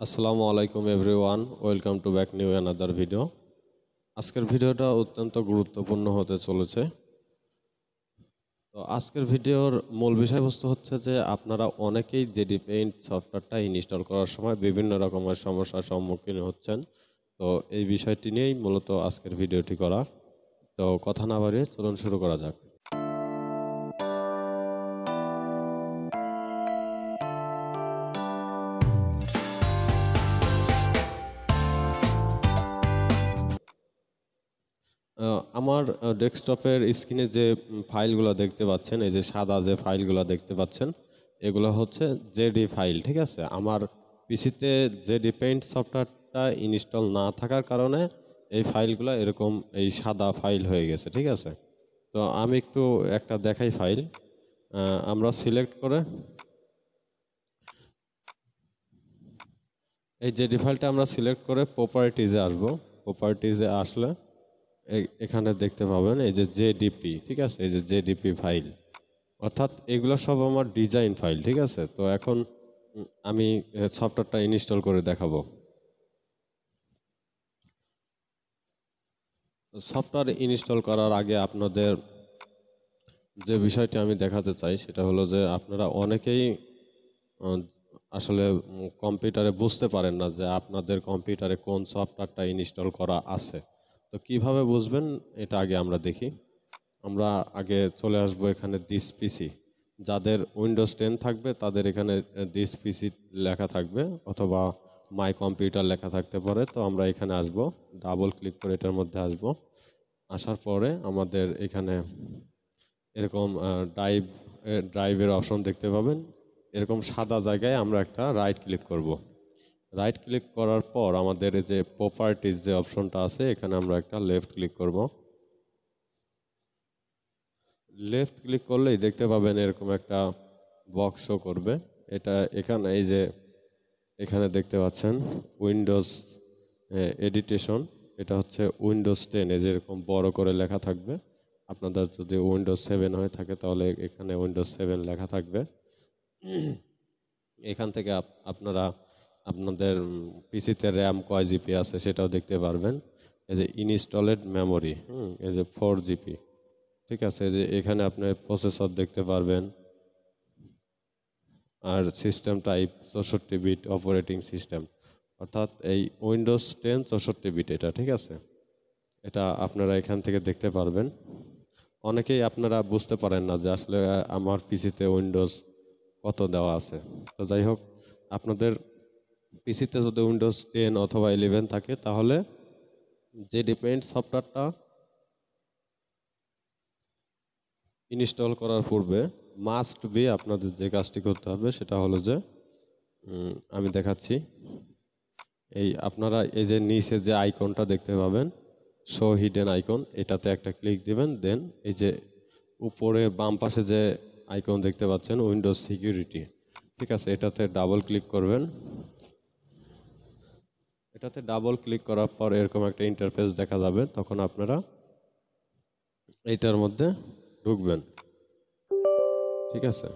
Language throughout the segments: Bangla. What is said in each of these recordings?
আসসালামু আলাইকুম everyone, welcome to back new another video. আজকের ভিডিওটা অত্যন্ত গুরুত্বপূর্ণ হতে চলেছে। তো আজকের ভিডিওর মূল বিষয়বস্তু হচ্ছে যে আপনারা অনেকেই জেডি পেইন্ট সফটওয়্যারটা ইনস্টল করার সময় বিভিন্ন রকমের সমস্যার সম্মুখীন হচ্ছেন। তো এই বিষয়টি নিয়েই মূলত আজকের ভিডিওটি করা। তো কথা না বাড়িয়ে চলুন শুরু করা যাক। আমার ডেস্কটপের স্ক্রিনে যে ফাইলগুলো দেখতে পাচ্ছেন, এই যে সাদা যে ফাইলগুলো দেখতে পাচ্ছেন, এগুলো হচ্ছে জেডি ফাইল, ঠিক আছে? আমার পিসিতে জেডি পেইন্ট সফটওয়্যারটা ইনস্টল না থাকার কারণে এই ফাইলগুলো এরকম এই সাদা ফাইল হয়ে গেছে, ঠিক আছে? তো আমি একটু একটা দেখাই ফাইল। আমরা সিলেক্ট করে এই জেডি ফাইলটা আমরা সিলেক্ট করে প্রপার্টিজে আসবো। প্রপার্টিজে আসলে এখানে দেখতে পাবেন এই যে জেডিপি, ঠিক আছে? এই যে জেডিপি ফাইল, অর্থাৎ এগুলো সব আমার ডিজাইন ফাইল, ঠিক আছে? তো এখন আমি সফটওয়্যারটা ইনস্টল করে দেখাবো। সফটওয়্যার ইনস্টল করার আগে আপনাদের যে বিষয়টি আমি দেখাতে চাই সেটা হলো যে আপনারা অনেকেই আহ, আসলে কম্পিউটারে বুঝতে পারেন না যে আপনাদের কম্পিউটারে কোন সফটওয়্যারটা ইনস্টল করা আছে। তো কিভাবে বুঝবেন এটা আগে আমরা দেখি। আমরা আগে চলে আসবো এখানে দিস পিসি। যাদের উইন্ডোজ 10 থাকবে তাদের এখানে দিস পিসি লেখা থাকবে, অথবা মাই কম্পিউটার লেখা থাকতে পারে। তো আমরা এখানে আসব, ডাবল ক্লিক করে এটার মধ্যে আসব। আসার পরে আমাদের এখানে এরকম ড্রাইভের অপশন দেখতে পাবেন। এরকম সাদা জায়গায় আমরা একটা রাইট ক্লিক করব। রাইট ক্লিক করার পর আমাদের এই যে প্রপার্টিজ যে অপশনটা আছে, এখানে আমরা একটা লেফট ক্লিক করব। লেফট ক্লিক করলেই দেখতে পাবেন এরকম একটা বক্স শো করবে। এটা এখানে এই যে এখানে দেখতে পাচ্ছেন উইন্ডোজ এডিটেশন, এটা হচ্ছে উইন্ডোজ 10 এ যেরকম বড় করে লেখা থাকবে। আপনাদের যদি উইন্ডোজ 7 হয়ে থাকে তাহলে এখানে উইন্ডোজ 7 লেখা থাকবে। এখান থেকে আপনারা আপনাদের পিসিতে র্যাম কয় জিবি আছে সেটাও দেখতে পারবেন। এই যে ইনস্টলেড মেমোরি, এই যে 4 জিবি, ঠিক আছে? এই যে এখানে আপনি প্রসেসর দেখতে পারবেন, আর system type 64 bit operating system, অর্থাৎ এই উইন্ডোজ 10 64 বিট, এটা ঠিক আছে? এটা আপনারা এখান থেকে দেখতে পারবেন। অনেকেই আপনারা বুঝতে পারেন না যে আসলে আমার পিসিতে উইন্ডোজ কত দেওয়া আছে। তো যাই হোক, আপনাদের পিসিতে যদি উইন্ডোজ 10 অথবা 11 থাকে তাহলে যে ডিপেন্ড সফটওয়্যারটা ইনস্টল করার পূর্বে মাস্ট বি আপনাদের যে কাজটি করতে হবে সেটা হলো যে আমি দেখাচ্ছি। এই আপনারা এই যে নিচে যে আইকনটা দেখতে পাবেন, শো হিডেন আইকন, এটাতে একটা ক্লিক দিবেন। দেন এই যে উপরে বাম পাশে যে আইকন দেখতে পাচ্ছেন উইন্ডোজ সিকিউরিটি, ঠিক আছে? এটাতে ডাবল ক্লিক করবেন। এটাতে ডাবল ক্লিক করার পর এরকম একটা ইন্টারফেস দেখা যাবে। তখন আপনারা এইটার মধ্যে ঢুকবেন, ঠিক আছে?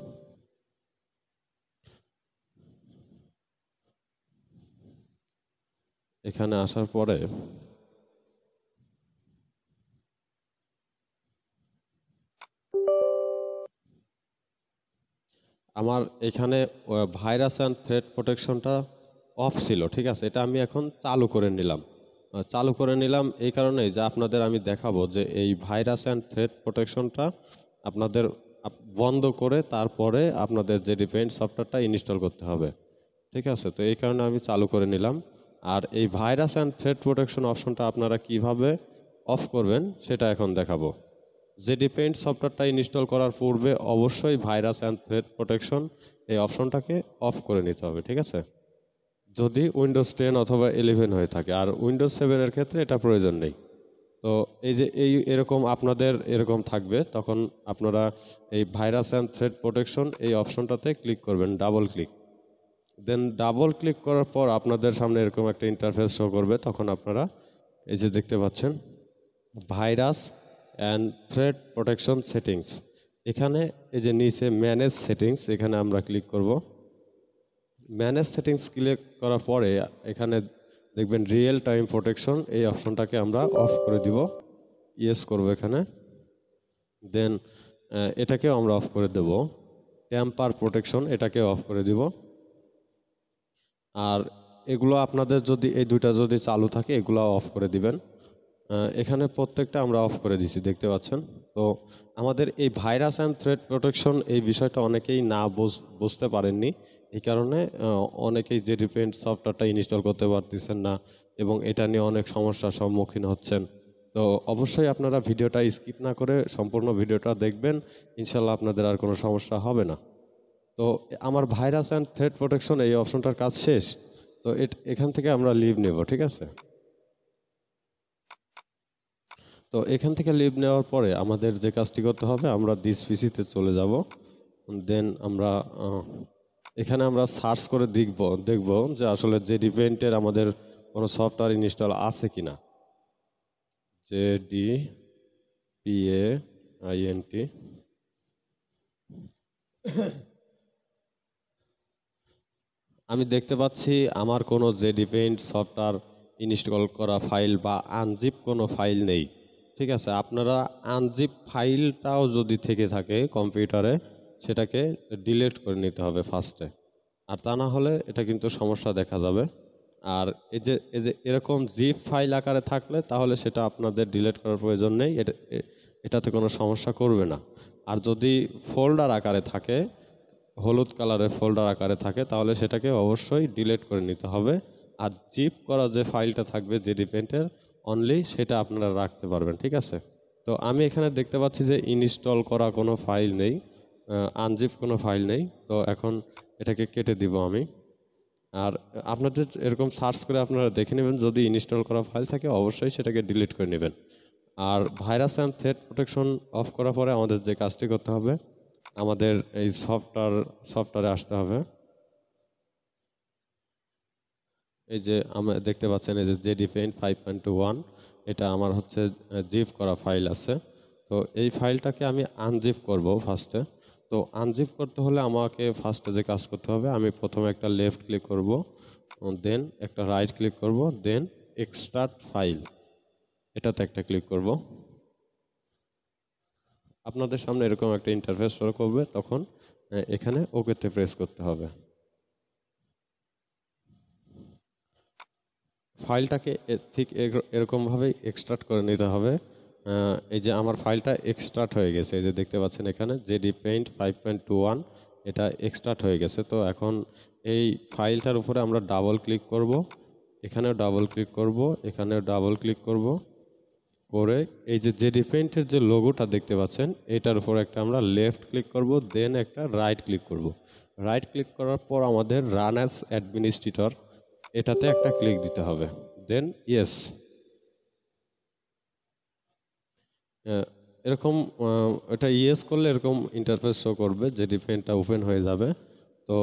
এখানে আসার পরে আমার এখানে ভাইরাস অ্যান্ড থ্রেট প্রোটেকশনটা অফ ছিল, ঠিক আছে? এটা আমি এখন চালু করে নিলাম। চালু করে নিলাম এই কারণেই যে আপনাদের আমি দেখাবো যে এই ভাইরাস অ্যান্ড থ্রেট প্রোটেকশনটা আপনাদের বন্ধ করে তারপরে আপনাদের যে ডিপেন্ড সফটওয়্যারটা ইনস্টল করতে হবে, ঠিক আছে? তো এই কারণে আমি চালু করে নিলাম। আর এই ভাইরাস অ্যান্ড থ্রেট প্রোটেকশন অপশনটা আপনারা কিভাবে অফ করবেন সেটা এখন দেখাবো। জেডি পেইন্ট সফটওয়্যারটা ইনস্টল করার পূর্বে অবশ্যই ভাইরাস অ্যান্ড থ্রেট প্রোটেকশন এই অপশনটাকে অফ করে নিতে হবে, ঠিক আছে? যদি উইন্ডোজ 10 অথবা 11 হয়ে থাকে, আর উইন্ডোজ 7 এর ক্ষেত্রে এটা প্রয়োজন নেই। তো এই যে এরকম আপনাদের এরকম থাকবে, তখন আপনারা এই ভাইরাস অ্যান্ড থ্রেট প্রোটেকশন এই অপশনটাতে ক্লিক করবেন, ডাবল ক্লিক। দেন ডাবল ক্লিক করার পর আপনাদের সামনে এরকম একটা ইন্টারফেস শো করবে। তখন আপনারা এই যে দেখতে পাচ্ছেন virus and threat protection settings, এখানে এই যে নিচে ম্যানেজ সেটিংস, এখানে আমরা ক্লিক করব। ম্যানেজ সেটিংস ক্লিক করার পরে এখানে দেখবেন রিয়েল টাইম প্রোটেকশন, এই অপশনটাকে আমরা অফ করে দিব, ইয়েস করব এখানে। দেন এটাকেও আমরা অফ করে দেব। টেম্পার প্রোটেকশন এটাকে অফ করে দিব। আর এগুলো আপনাদের যদি এই দুইটা যদি চালু থাকে এগুলো অফ করে দিবেন। এখানে প্রত্যেকটা আমরা অফ করে দিছি, দেখতে পাচ্ছেন। তো আমাদের এই ভাইরাস অ্যান্ড থ্রেট প্রোটেকশন এই বিষয়টা অনেকেই না বুঝতে পারেননি। এই কারণে অনেকেই JDPaint সফটওয়্যারটা ইনস্টল করতে পারতেছেন না এবং এটা নিয়ে অনেক সমস্যার সম্মুখীন হচ্ছেন। তো অবশ্যই আপনারা ভিডিওটা স্কিপ না করে সম্পূর্ণ ভিডিওটা দেখবেন, ইনশাল্লাহ আপনাদের আর কোনো সমস্যা হবে না। তো আমার ভাইরাস অ্যান্ড থ্রেট প্রোটেকশন এই অপশনটার কাজ শেষ। তো এখান থেকে আমরা লিভ নেব, ঠিক আছে। তো এখান থেকে লিভ নেওয়ার পরে আমাদের যে কাজটি করতে হবে, আমরা দিস পিসিতে চলে যাব। দেন আমরা এখানে আমরা সার্চ করে দেখব যে আসলে JDPaint-এর আমাদের কোনো সফটওয়্যার ইনস্টল আছে কিনা। JDPaint, আমি দেখতে পাচ্ছি আমার কোনো JDPaint সফটওয়্যার ইনস্টল করা ফাইল বা আনজিপ কোনো ফাইল নেই, ঠিক আছে। আপনারা আনজিপ ফাইলটাও যদি থেকে থাকে কম্পিউটারে, সেটাকে ডিলিট করে নিতে হবে ফার্স্টে, আর তা না হলে এটা কিন্তু সমস্যা দেখা যাবে। আর এই যে এরকম জিপ ফাইল আকারে থাকলে তাহলে সেটা আপনাদের ডিলিট করার প্রয়োজন নেই, এটাতে কোনো সমস্যা করবে না। আর যদি ফোল্ডার আকারে থাকে, হলুদ কালারের ফোল্ডার আকারে থাকে, তাহলে সেটাকে অবশ্যই ডিলিট করে নিতে হবে। আর জিপ করা যে ফাইলটা থাকবে JDPaint-এর অনলি, সেটা আপনারা রাখতে পারবেন, ঠিক আছে। তো আমি এখানে দেখতে পাচ্ছি যে ইনস্টল করা কোনো ফাইল নেই, আনজিপ কোনো ফাইল নেই। তো এখন এটাকে কেটে দিব আমি। আর আপনাদের এরকম সার্চ করে আপনারা দেখে নেবেন, যদি ইনস্টল করা ফাইল থাকে অবশ্যই সেটাকে ডিলিট করে নেবেন। আর virus and threat protection off করার পরে আমাদের যে কাজটি করতে হবে, আমাদের এই সফটওয়্যারে আসতে হবে। এই যে আমরা দেখতে পাচ্ছেন এই যে JDPaint 5.1, এটা আমার হচ্ছে জিপ করা ফাইল আছে। তো এই ফাইলটাকে আমি আনজিপ করব ফার্স্টে। তো আনজিপ করতে হলে আমাকে ফার্স্টে যে কাজ করতে হবে, আমি প্রথমে একটা লেফট ক্লিক করব, দেন একটা রাইট ক্লিক করব, দেন এক্সট্রাক্ট ফাইল, এটাতে একটা ক্লিক করব। আপনাদের সামনে এরকম একটা ইন্টারফেস শো করবে, তখন এখানে ওকেতে প্রেস করতে হবে। ফাইলটাকে ঠিক এরকমভাবেই এক্সট্রাক্ট করে নিতে হবে। এই যে আমার ফাইলটা এক্সট্রাক্ট হয়ে গেছে, এই যে দেখতে পাচ্ছেন এখানে JDPaint 5.1, এটা এক্সট্রাক্ট হয়ে গেছে। তো এখন এই ফাইলটার উপরে আমরা ডাবল ক্লিক করব, এখানেও ডাবল ক্লিক করব, এখানেও ডাবল ক্লিক করব করে এই যে JDPaint-এর যে লোগোটা দেখতে পাচ্ছেন, এটার উপর একটা আমরা লেফট ক্লিক করব, দেন একটা রাইট ক্লিক করব। রাইট ক্লিক করার পর আমাদের রান অ্যাজ অ্যাডমিনিস্ট্রেটর, এটাতে একটা ক্লিক দিতে হবে, দেন ইয়েস। এরকম এটা ইয়েস করলে এরকম ইন্টারফেস শো করবে, JDPaint-টা ওপেন হয়ে যাবে। তো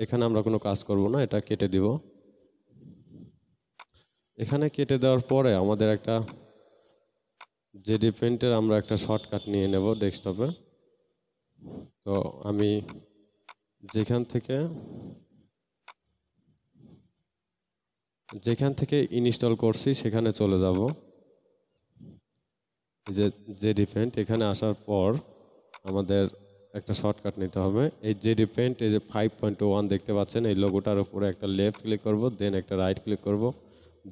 এখানে আমরা কোনো কাজ করব না, এটা কেটে দিব। এখানে কেটে দেওয়ার পরে আমাদের একটা JDPaint-এর আমরা একটা শর্টকাট নিয়ে নেব ডেস্কটপে। তো আমি যেখান থেকে ইনস্টল করছি সেখানে চলে যাব। এই যে JDPaint, এখানে আসার পর আমাদের একটা শর্টকাট নিতে হবে। এই JDPaint এই যে 5.1 দেখতে পাচ্ছেন, এই লোগোটার উপরে একটা লেফট ক্লিক করব, দেন একটা রাইট ক্লিক করব,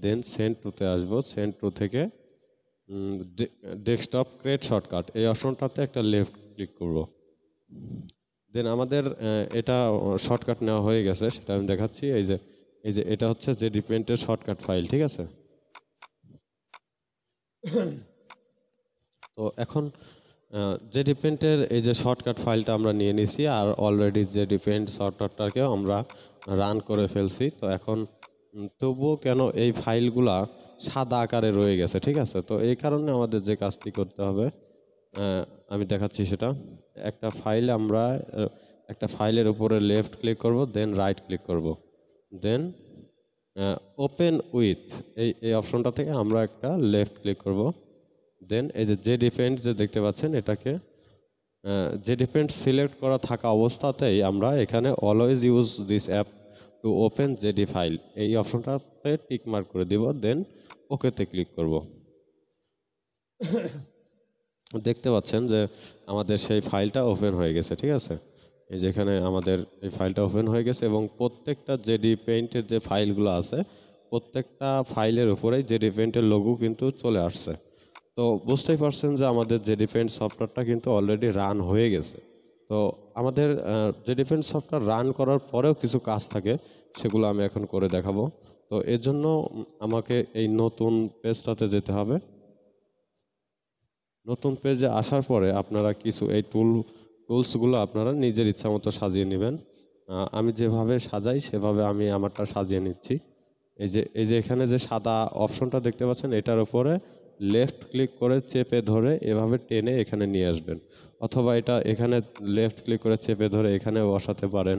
দেন সেন্ড টুতে আসব। সেন্ড টু থেকে ডেস্কটপ ক্রিয়েট শর্টকাট, এই অপশনটাতে একটা লেফট ক্লিক করব। দেন আমাদের এটা শর্টকাট নেওয়া হয়ে গেছে, সেটা আমি দেখাচ্ছি। এই যে এটা হচ্ছে JDPaint-এর শর্টকাট ফাইল, ঠিক আছে। তো এখন JDPaint-এর এই যে শর্টকাট ফাইলটা আমরা নিয়ে নিছি, আর অলরেডি JDPaint সফটওয়্যারটাকেও আমরা রান করে ফেলছি। তো এখন তবুও কেন এই ফাইলগুলা সাদা আকারে রয়ে গেছে, ঠিক আছে। তো এই কারণে আমাদের যে কাজটি করতে হবে, আমি দেখাচ্ছি সেটা। একটা ফাইলের উপরে লেফট ক্লিক করব, দেন রাইট ক্লিক করব, দেন ওপেন উইথ, এই অপশনটা থেকে আমরা একটা লেফট ক্লিক করব, দেন এই যে JDPaint যে দেখতে পাচ্ছেন, এটাকে জেডিপেন্ট সিলেক্ট করা থাকা অবস্থাতেই আমরা এখানে always use this app to open JD file এই অপশনটাতে টিক মার্ক করে দিব, দেন ওকেতে ক্লিক করব। দেখতে পাচ্ছেন যে আমাদের সেই ফাইলটা ওপেন হয়ে গেছে, ঠিক আছে। এই যেখানে আমাদের এই ফাইলটা ওপেন হয়ে গেছে এবং প্রত্যেকটা জেডি পেইন্টের যে ফাইলগুলো আছে প্রত্যেকটা ফাইলের উপরেই জেডি পেইন্টের লোগো কিন্তু চলে আসছে। তো বুঝতেই পারছেন যে আমাদের জেডি পেইন্ট সফটওয়্যারটা কিন্তু অলরেডি রান হয়ে গেছে। তো আমাদের জেডি পেইন্ট সফটওয়্যার রান করার পরেও কিছু কাজ থাকে, সেগুলো আমি এখন করে দেখাবো। তো এর জন্য আমাকে এই নতুন পেজটাতে যেতে হবে। নতুন পেজে আসার পরে আপনারা কিছু এই টুলসগুলো আপনারা নিজের ইচ্ছা মতো সাজিয়ে নেবেন। আমি যেভাবে সাজাই সেভাবে আমি আমারটা সাজিয়ে নিচ্ছি। এই যে এখানে যে সাদা অপশনটা দেখতে পাচ্ছেন এটার উপরে লেফট ক্লিক করে চেপে ধরে এভাবে টেনে এখানে নিয়ে আসবেন, অথবা এখানে লেফট ক্লিক করে চেপে ধরে এখানে বসাতে পারেন।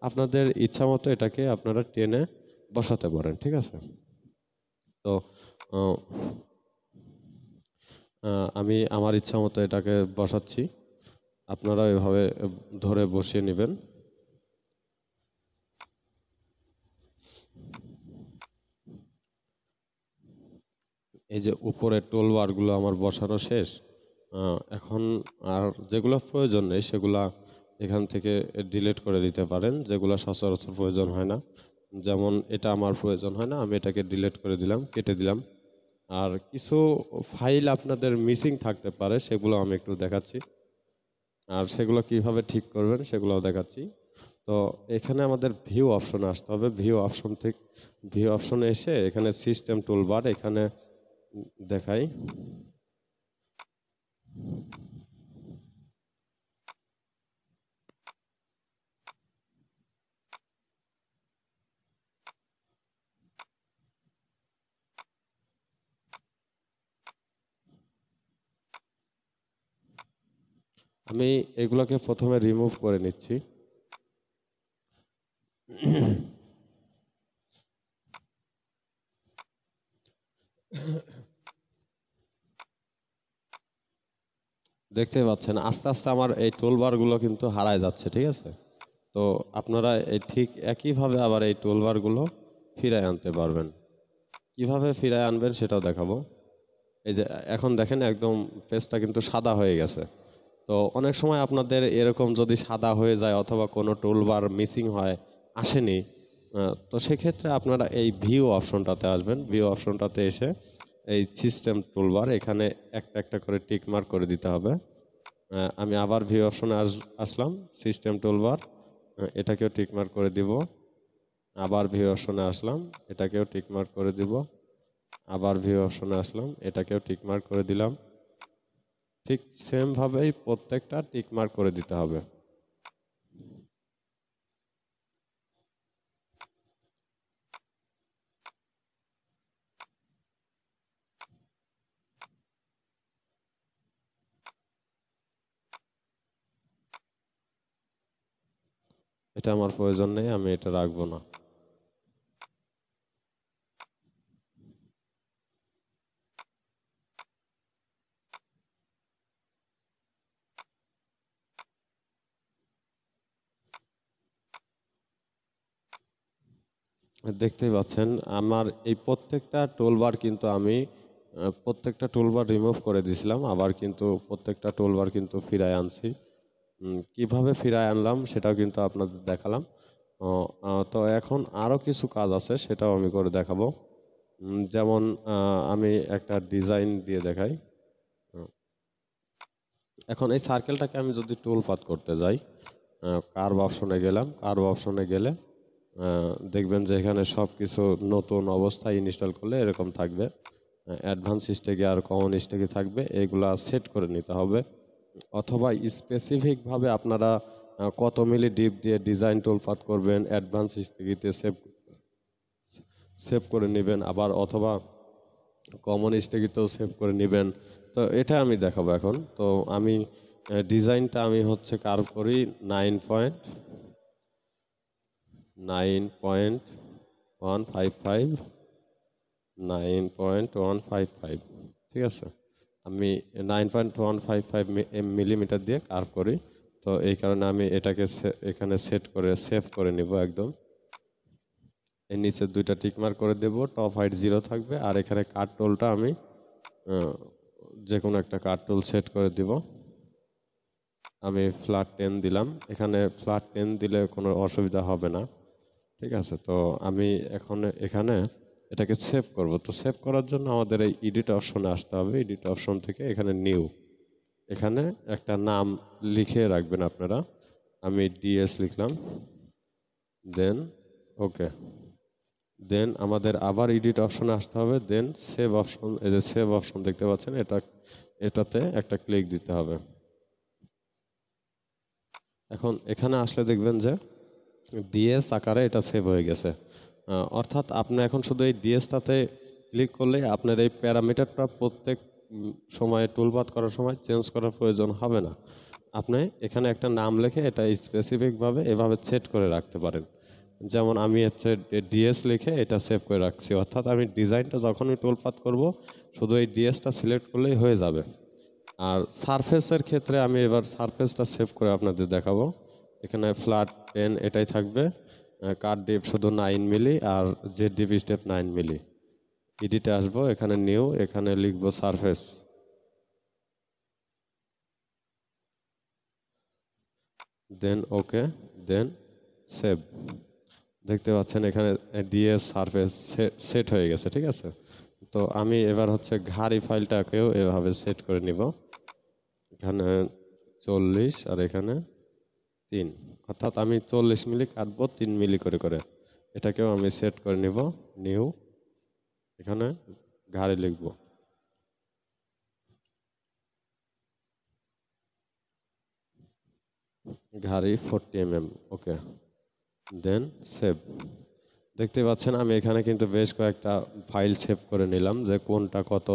আপনাদের ইচ্ছা মতো এটাকে আপনারা টেনে বসাতে পারেন, ঠিক আছে। তো আমি আমার ইচ্ছা মতো এটাকে বসাচ্ছি, আপনারা এভাবে ধরে বসিয়ে নেবেন। এই যে উপরে টুলবারগুলো আমার বসানো শেষ। এখন আর যেগুলো প্রয়োজন নেই সেগুলা এখান থেকে ডিলিট করে দিতে পারেন, যেগুলো সচরাচর প্রয়োজন হয় না। যেমন এটা আমার প্রয়োজন হয় না, আমি এটাকে ডিলিট করে দিলাম, কেটে দিলাম। আর কিছু ফাইল আপনাদের মিসিং থাকতে পারে, সেগুলো আমি একটু দেখাচ্ছি। আর সেগুলো কিভাবে ঠিক করবেন সেগুলোও দেখাচ্ছি। তো এখানে আমাদের ভিউ অপশনে আসতে হবে। ভিউ অপশনে এসে এখানে সিস্টেম টুলবার এখানে দেখাই। আমি এগুলোকে প্রথমে রিমুভ করে নিচ্ছি। দেখতে পাচ্ছেন আস্তে আস্তে আমার এই টুলবারগুলো কিন্তু হারায় যাচ্ছে, ঠিক আছে। তো আপনারা ঠিক একইভাবে আবার এই টুলবারগুলো ফিরায় আনতে পারবেন। কিভাবে ফিরায় আনবেন সেটাও দেখাবো। এই যে এখন দেখেন একদম পেজটা কিন্তু সাদা হয়ে গেছে। তো অনেক সময় আপনাদের এরকম যদি সাদা হয়ে যায় অথবা কোনো টুলবার মিসিং হয়, আসেনি, তো সেক্ষেত্রে আপনারা এই ভিউ অপশনটাতে আসবেন। ভিউ অপশনটাতে এসে এই সিস্টেম টুলবার এখানে একটা একটা করে টিক মার্ক করে দিতে হবে। আমি আবার ভিউ অপশনে আসলাম, সিস্টেম টুলবার এটাকেও টিক মার্ক করে দিব। আবার ভিউ অপশনে আসলাম, এটাকেও টিক মার্ক করে দিব। আবার ভিউ অপশনে আসলাম, এটাকেও টিক মার্ক করে দিলাম। ঠিক সেমভাবেই প্রত্যেকটা টিক মার্ক করে দিতে হবে। এটা আমার প্রয়োজন নেই, আমি এটা রাখবো না। দেখতেই পাচ্ছেন আমার এই প্রত্যেকটা টুলবার কিন্তু আমি প্রত্যেকটা টুলবার রিমুভ করে দিয়েছিলাম, আবার কিন্তু প্রত্যেকটা টুলবার কিন্তু ফিরায় আনছি। কিভাবে ফিরায় আনলাম সেটাও কিন্তু আপনাদের দেখালাম। তো এখন আরও কিছু কাজ আছে, সেটাও আমি করে দেখাবো। যেমন আমি একটা ডিজাইন দিয়ে দেখাই। এখন এই সার্কেলটাকে আমি যদি টুল পাথ করতে যাই, কার্ভ অপশনে গেলাম। কার্ভ অপশনে গেলে দেখবেন যে এখানে সব কিছু নতুন অবস্থায় ইনস্টল করলে এরকম থাকবে। অ্যাডভান্স স্টেগে আর কমন স্টেগে থাকবে, এগুলা সেট করে নিতে হবে। অথবা স্পেসিফিকভাবে আপনারা কত মিলি ডিপ দিয়ে ডিজাইন টুল পাথ করবেন অ্যাডভান্স স্টেগিতে সেভ করে নেবেন, আবার অথবা কমন স্টেগিতেও সেভ করে নেবেন। তো এটা আমি দেখাবো এখন। তো আমি ডিজাইনটা আমি হচ্ছে কার্ভ করি 9.155 9.155, ঠিক আছে। আমি 9.155 মিলিমিটার দিয়ে কার্ভ করি। তো এই কারণে আমি এটাকে এখানে সেভ করে নিব একদম। এর নিচে 2টা টিকমার্ক করে দেব, টপ হাইট 0 থাকবে। আর এখানে কাট টুলটা আমি যে কোনো একটা কাট টুল সেট করে দিব। আমি ফ্ল্যাট 10 দিলাম। এখানে ফ্ল্যাট 10 দিলে কোনো অসুবিধা হবে না, ঠিক আছে। তো আমি এখন এখানে এটাকে সেভ করব। তো সেভ করার জন্য আমাদের এই এডিট অপশনে আসতে হবে। এডিট অপশন থেকে এখানে নিউ, এখানে একটা নাম লিখে রাখবেন আপনারা। আমি ডিএস লিখলাম, দেন ওকে। দেন আমাদের আবার এডিট অপশনে আসতে হবে। দেন সেভ অপশন, এই যে সেভ অপশন দেখতে পাচ্ছেন, এটাতে একটা ক্লিক দিতে হবে। এখন এখানে আসলে দেখবেন যে ডিএস আকারে এটা সেভ হয়ে গেছে। অর্থাৎ আপনি এখন শুধু এই ডিএসটাতে ক্লিক করলে আপনার এই প্যারামিটারটা প্রত্যেক সময় টুলপাত করার সময় চেঞ্জ করার প্রয়োজন হবে না। আপনি এখানে একটা নাম লিখে এটা স্পেসিফিকভাবে এভাবে সেট করে রাখতে পারেন। যেমন আমি হচ্ছে ডিএস লিখে এটা সেভ করে রাখছি। অর্থাৎ আমি ডিজাইনটা যখনই টুলপাত করব শুধু এই ডিএসটা সিলেক্ট করলেই হয়ে যাবে। আর সারফেসের ক্ষেত্রে আমি এবার সারফেসটা সেভ করে আপনাদের দেখাবো। এখানে ফ্ল্যাট 10 এটাই থাকবে। কাট ডিপ শুধু 9 মিলি আর জেড ডিপ স্টেপ 9 মিলি। এডিটে আসবো, এখানে নিউ, এখানে লিখবো সারফেস। দেন ওকে, দেন সেভ। দেখতে পাচ্ছেন এখানে ডিএস সারফেস সেট হয়ে গেছে, ঠিক আছে। তো আমি এবার হচ্ছে ঘাড়ি ফাইলটাকেও এভাবে সেট করে নিব। এখানে 40 আর এখানে 3, অর্থাৎ আমি 40 মিলি কাটবো 3 মিলি করে করে। এটাকেও আমি সেট করে নিব, নিউ, এখানে ঘাড়ি লিখব। ঘাড়ি 40 ওকে, দেন সেভ। দেখতে পাচ্ছেন আমি এখানে কিন্তু বেশ কয়েকটা ফাইল সেভ করে নিলাম, যে কোনটা কত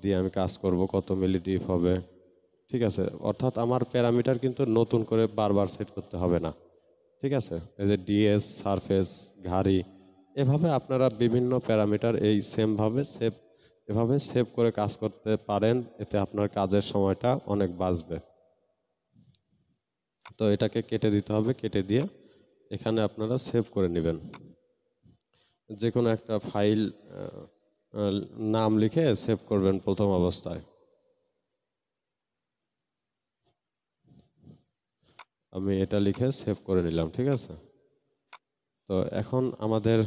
দিয়ে আমি কাজ করব, কত মিলি ডিপ হবে, ঠিক আছে। অর্থাৎ আমার প্যারামিটার কিন্তু নতুন করে বারবার সেট করতে হবে না, ঠিক আছে। এই যে ডিএস, সারফেস, ঘাড়ি, এভাবে আপনারা বিভিন্ন প্যারামিটার এই এভাবে সেভ করে কাজ করতে পারেন। এতে আপনার কাজের সময়টা অনেক বাঁচবে। তো এটাকে কেটে দিতে হবে, কেটে দিয়ে এখানে আপনারা সেভ করে নেবেন। যে কোনো একটা ফাইল নাম লিখে সেভ করবেন প্রথম অবস্থায়। আমি এটা লিখে সেভ করে নিলাম, ঠিক আছে। তো এখন আমাদের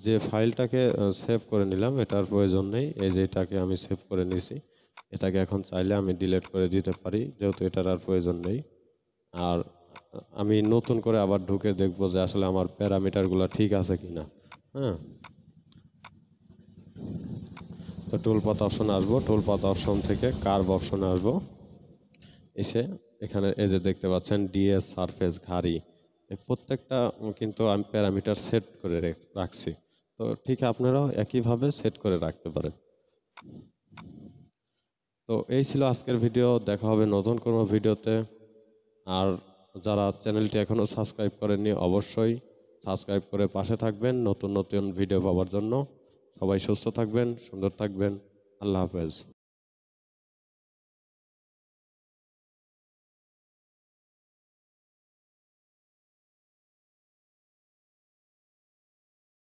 যে ফাইলটাকে সেভ করে নিলাম এটার প্রয়োজন নেই। এই যে এটাকে আমি সেভ করে নিয়েছি, এটাকে এখন চাইলে আমি ডিলিট করে দিতে পারি, যেহেতু এটার আর প্রয়োজন নেই। আর আমি নতুন করে আবার ঢুকে দেখবো যে আসলে আমার প্যারামিটারগুলো ঠিক আছে কিনা। হ্যাঁ, তো টুলপাথ অপশন আসবো, টুলপাথ অপশন থেকে কার্ভ অপশনে আসবো। এসে এখানে এই যে দেখতে পাচ্ছেন ডিএস, সারফেস, ঘাড়ি, এই প্রত্যেকটা কিন্তু আমি প্যারামিটার সেট করে রাখছি। তো ঠিক আপনারাও একইভাবে সেট করে রাখতে পারেন। তো এই ছিল আজকের ভিডিও। দেখা হবে নতুন কোনো ভিডিওতে। আর যারা চ্যানেলটি এখনও সাবস্ক্রাইব করেননি অবশ্যই সাবস্ক্রাইব করে পাশে থাকবেন নতুন নতুন ভিডিও পাওয়ার জন্য। সবাই সুস্থ থাকবেন, সুন্দর থাকবেন। আল্লাহ হাফেজ।